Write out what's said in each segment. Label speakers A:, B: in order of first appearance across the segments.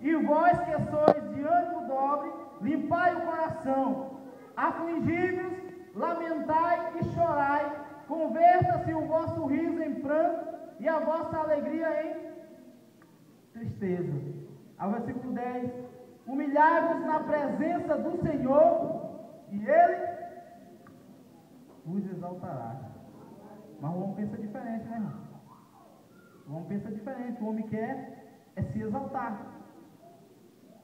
A: E vós que sois de ânimo dobre, limpai o coração. Afligi-vos, lamentai e chorai. Converta-se o vosso riso em pranto e a vossa alegria em tristeza. Ao versículo 10. Humilhai-vos na presença do Senhor e Ele vos exaltará. Mas o homem pensa diferente, né, irmão? O homem pensa diferente. O homem quer se exaltar.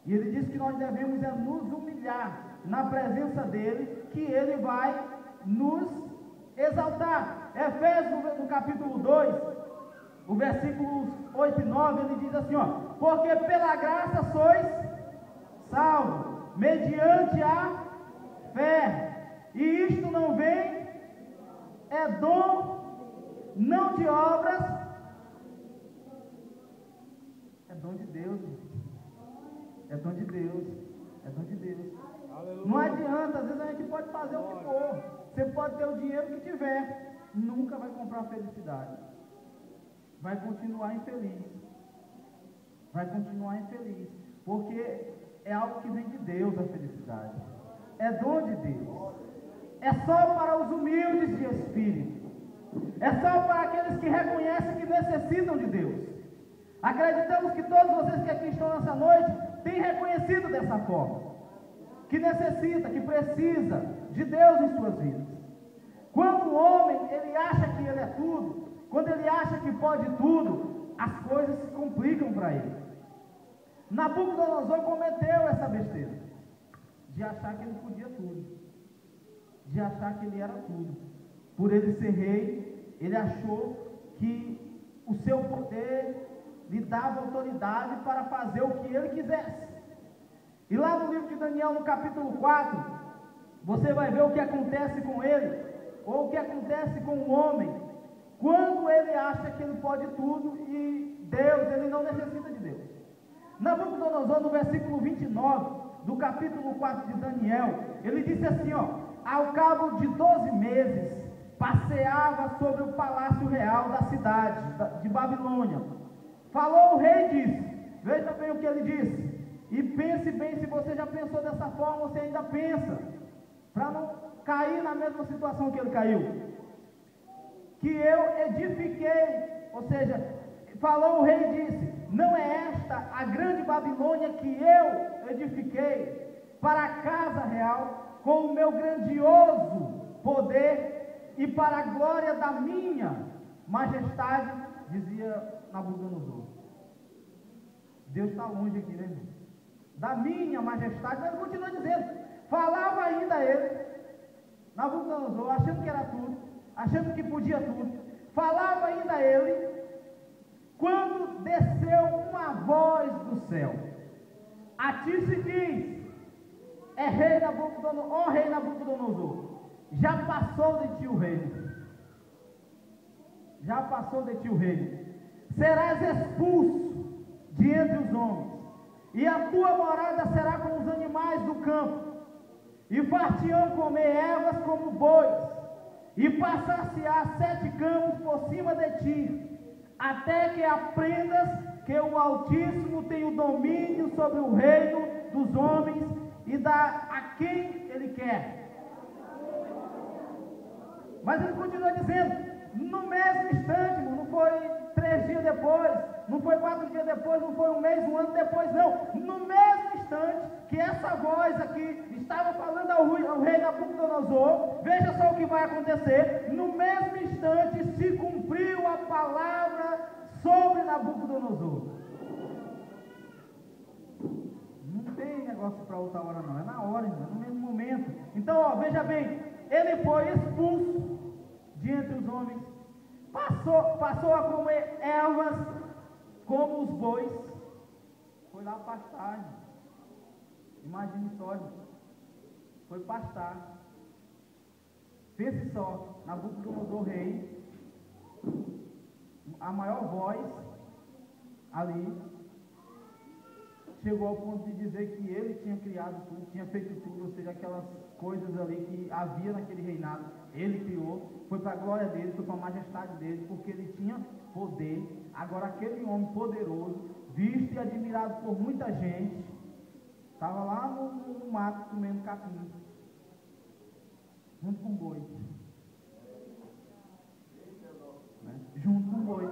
A: E ele diz que nós devemos nos humilhar na presença dele, que ele vai nos exaltar. Efésios, no capítulo 2, o versículos 8 e 9, ele diz assim, ó: porque pela graça sois salvos, mediante a fé, e isto não vem, é dom, não de obras, é dom de Deus, é dom de Deus, é dom de Deus. Aleluia. Não adianta, às vezes a gente pode fazer o que for, você pode ter o dinheiro que tiver, nunca vai comprar felicidade, vai continuar infeliz, porque é algo que vem de Deus, a felicidade, é dom de Deus, é só para os humildes de espírito, é só para aqueles que reconhecem que necessitam de Deus. Acreditamos que todos vocês que aqui estão nessa noite têm reconhecido dessa forma, que necessita, que precisa de Deus em suas vidas. Quando o homem, ele acha que ele é tudo, quando ele acha que pode tudo, as coisas se complicam para ele. Nabucodonosor cometeu essa besteira, de achar que ele podia tudo, de achar que ele era tudo. Por ele ser rei, ele achou que o seu poder lhe dava autoridade para fazer o que ele quisesse. E lá no livro de Daniel, no capítulo 4, você vai ver o que acontece com ele, ou o que acontece com o homem, quando ele acha que ele pode tudo e Deus, ele não necessita de Deus. Nabucodonosor, no versículo 29, do capítulo 4 de Daniel, ele disse assim, ó: ao cabo de 12 meses, passeava sobre o palácio real da cidade de Babilônia. Falou o rei e disse, veja bem o que ele disse, e pense bem se você já pensou dessa forma, você ainda pensa, para não cair na mesma situação que ele caiu. Que eu edifiquei, ou seja, falou o rei e disse, não é esta a grande Babilônia que eu edifiquei para a casa real, com o meu grandioso poder e para a glória da minha majestade, dizia Nabucodonosor. Deus está longe aqui, né, irmão? Da minha majestade, mas ele continua dizendo, falava ainda ele, Nabucodonosor, achando que era tudo, achando que podia tudo, falava ainda ele, quando desceu uma voz do céu, a ti se diz, é rei Nabucodonosor, ó rei Nabucodonosor, já passou de ti o reino, já passou de ti o reino, serás expulso de entre os homens, e a tua morada será com os animais do campo, e far-te-ão comer ervas como bois, e passar-se-á 7 campos por cima de ti, até que aprendas que o Altíssimo tem o domínio sobre o reino dos homens, e dá a quem ele quer. Mas ele continua dizendo, no mesmo instante, não foi 3 dias depois, não foi 4 dias depois, não foi um mês, um ano depois, não. No mesmo instante que essa voz aqui estava falando ao rei Nabucodonosor, veja só o que vai acontecer. No mesmo instante se cumpriu a palavra sobre Nabucodonosor. Não tem negócio para outra hora não, é na hora, é no mesmo momento. Então, ó, veja bem, ele foi expulso de entre os homens, passou a comer ervas como os bois, foi lá pastar, imagine só, foi pastar. Pense só, Nabucodonosor rei, a maior voz ali, chegou ao ponto de dizer que ele tinha criado tudo, tinha feito tudo, ou seja, aquelas coisas ali que havia naquele reinado, ele criou, foi para a glória dele, foi para a majestade dele, porque ele tinha poder. Agora aquele homem poderoso visto e admirado por muita gente, estava lá no mato comendo capim, junto com o boi. Junto com o boi.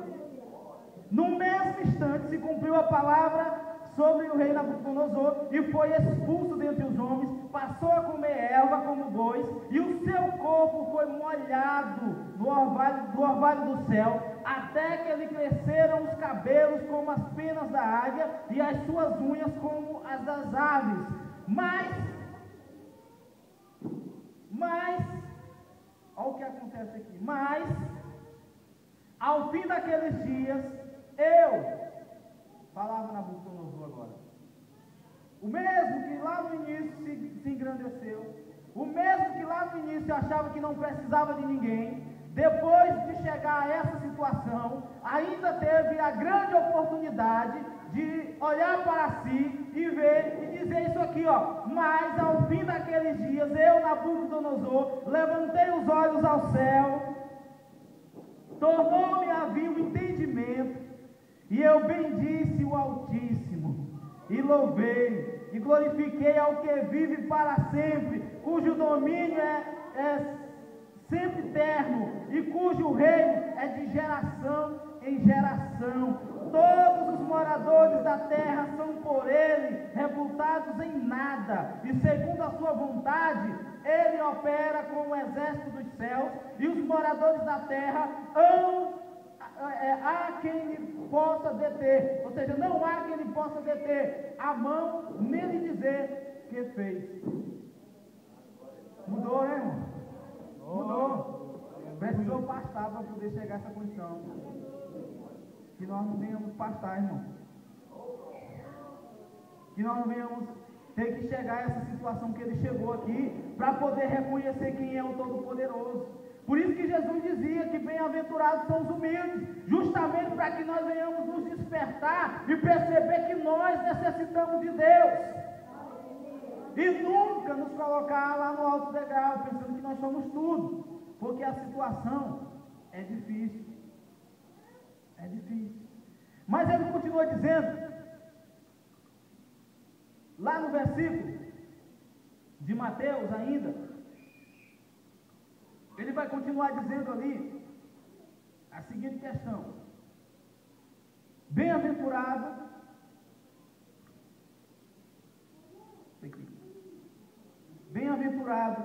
A: No mesmo instante se cumpriu a palavra sobre o rei Nabucodonosor e foi expulso dentre os homens, passou a comer erva como bois, e o seu corpo foi molhado do orvalho do céu, até que lhe cresceram os cabelos como as penas da águia e as suas unhas como as das aves. Mas, olha o que acontece aqui, mas, ao fim daqueles dias, falava Nabucodonosor agora, o mesmo que lá no início se engrandeceu, o mesmo que lá no início achava que não precisava de ninguém, depois de chegar a essa situação, ainda teve a grande oportunidade de olhar para si e ver e dizer isso aqui, ó, mas ao fim daqueles dias, eu, Nabucodonosor, levantei os olhos ao céu, tornou-me a vir o entendimento, e eu bendisse o Altíssimo, e louvei, e glorifiquei ao que vive para sempre, cujo domínio é sempre eterno, e cujo reino é de geração em geração. Todos os moradores da terra são por ele reputados em nada, e segundo a sua vontade, ele opera com o exército dos céus, e os moradores da terra há quem lhe possa deter, ou seja, não há quem lhe possa deter a mão, nem lhe dizer que fez. Mudou, né, irmão? Mudou. Precisou pastar para poder chegar a essa condição. Que nós não venhamos pastar, irmão. Que nós não venhamos ter que chegar a essa situação que ele chegou aqui, para poder reconhecer quem é o Todo-Poderoso. Por isso que Jesus dizia que bem-aventurados são os humildes, justamente para que nós venhamos nos despertar e perceber que nós necessitamos de Deus. E nunca nos colocar lá no alto degrau, pensando que nós somos tudo, porque a situação é difícil. É difícil. Mas ele continua dizendo, lá no versículo de Mateus ainda, ele vai continuar dizendo ali a seguinte questão: bem-aventurado, bem-aventurado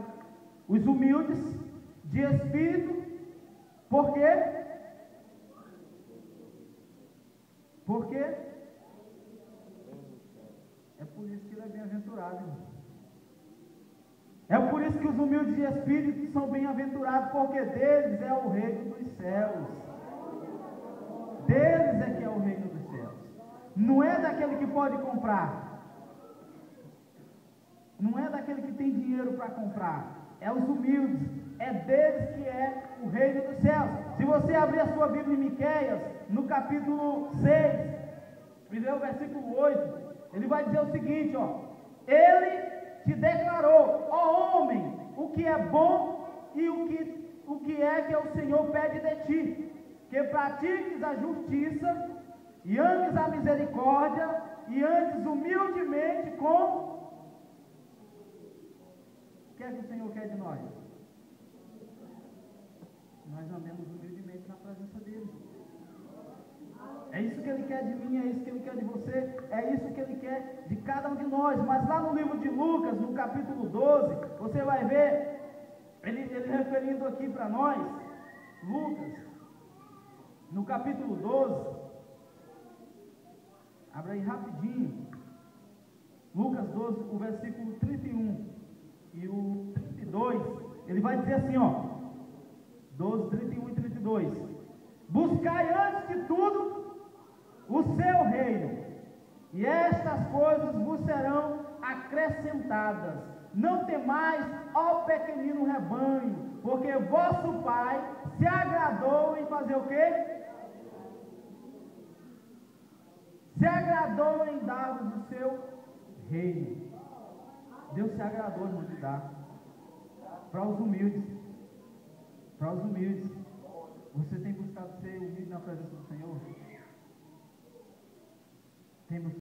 A: os humildes de espírito, por quê? Por quê? É por isso que ele é bem-aventurado, irmão. É por isso que os humildes de espírito são bem-aventurados, porque deles é o reino dos céus. Deles é que é o reino dos céus. Não é daquele que pode comprar. Não é daquele que tem dinheiro para comprar. É os humildes. É deles que é o reino dos céus. Se você abrir a sua Bíblia em Miqueias, no capítulo 6, e ler o versículo 8, ele vai dizer o seguinte, ó: ele te declarou, ó homem, o que é bom e o que é que o Senhor pede de ti, que pratiques a justiça e ames a misericórdia e andes humildemente com... O que é que o Senhor quer de nós? Nós andemos humildemente na presença dele. É isso que ele quer de mim, é isso que ele quer de você, é isso que ele quer de cada um de nós. Mas lá no livro de Lucas, no capítulo 12, você vai ver, ele referindo aqui para nós, Lucas, no capítulo 12, abra aí rapidinho, Lucas 12, o versículo 31 e o 32, ele vai dizer assim, ó, 12, 31 e 32, buscai antes de tudo o seu reino, e estas coisas vos serão acrescentadas. Não temais, ó pequenino rebanho, porque vosso Pai se agradou em fazer o quê? Se agradou em dar-vos o seu reino. Deus se agradou, irmão, de dar para os humildes. Para os humildes. Você tem buscado ser humilde na presença do Senhor? temos